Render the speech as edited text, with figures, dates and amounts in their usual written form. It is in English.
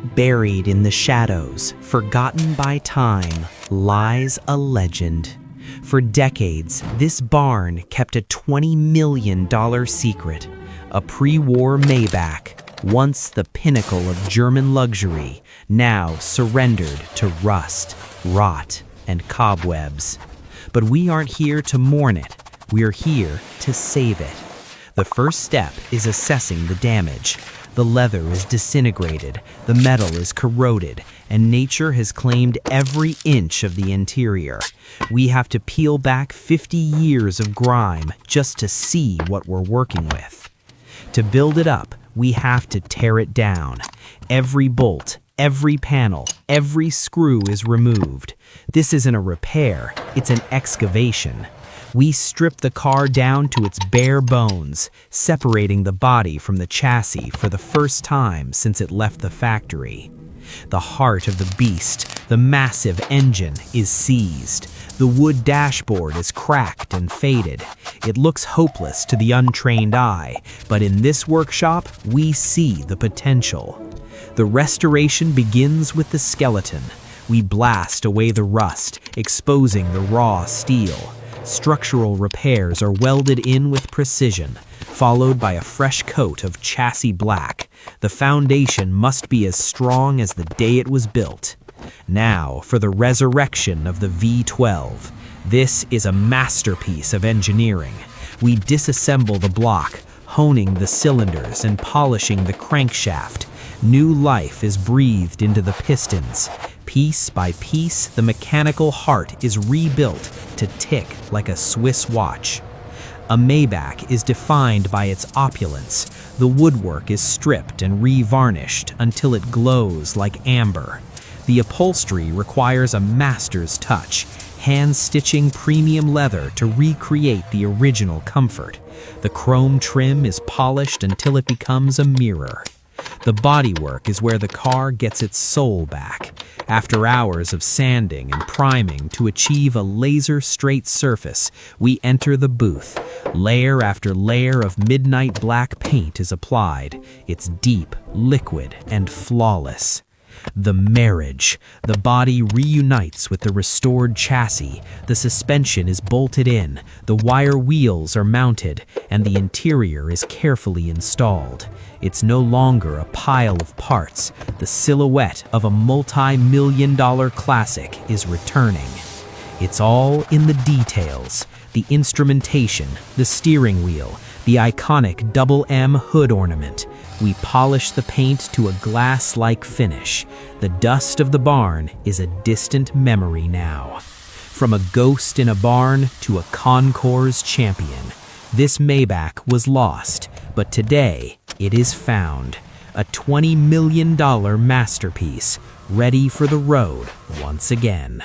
Buried in the shadows, forgotten by time, lies a legend. For decades, this barn kept a $20 million secret. A pre-war Maybach, once the pinnacle of German luxury, now surrendered to rust, rot, and cobwebs. But we aren't here to mourn it. We're here to save it. The first step is assessing the damage. The leather is disintegrated, the metal is corroded, and nature has claimed every inch of the interior. We have to peel back 50 years of grime just to see what we're working with. To build it up, we have to tear it down. Every bolt, every panel, every screw is removed. This isn't a repair, it's an excavation. We strip the car down to its bare bones, separating the body from the chassis for the first time since it left the factory. The heart of the beast, the massive engine, is seized. The wood dashboard is cracked and faded. It looks hopeless to the untrained eye, but in this workshop, we see the potential. The restoration begins with the skeleton. We blast away the rust, exposing the raw steel. Structural repairs are welded in with precision, followed by a fresh coat of chassis black. The foundation must be as strong as the day it was built. Now for the resurrection of the V12. This is a masterpiece of engineering. We disassemble the block, honing the cylinders and polishing the crankshaft. New life is breathed into the pistons. Piece by piece, the mechanical heart is rebuilt to tick like a Swiss watch. A Maybach is defined by its opulence. The woodwork is stripped and re-varnished until it glows like amber. The upholstery requires a master's touch, hand-stitching premium leather to recreate the original comfort. The chrome trim is polished until it becomes a mirror. The bodywork is where the car gets its soul back. After hours of sanding and priming to achieve a laser-straight surface, we enter the booth. Layer after layer of midnight black paint is applied. It's deep, liquid, and flawless. The marriage. The body reunites with the restored chassis. The suspension is bolted in, the wire wheels are mounted, and the interior is carefully installed. It's no longer a pile of parts. The silhouette of a multi-million-dollar classic is returning. It's all in the details. The instrumentation, the steering wheel, the iconic double M hood ornament. We polish the paint to a glass-like finish. The dust of the barn is a distant memory now. From a ghost in a barn to a concours champion, this Maybach was lost, but today it is found. A $20 million masterpiece, ready for the road once again.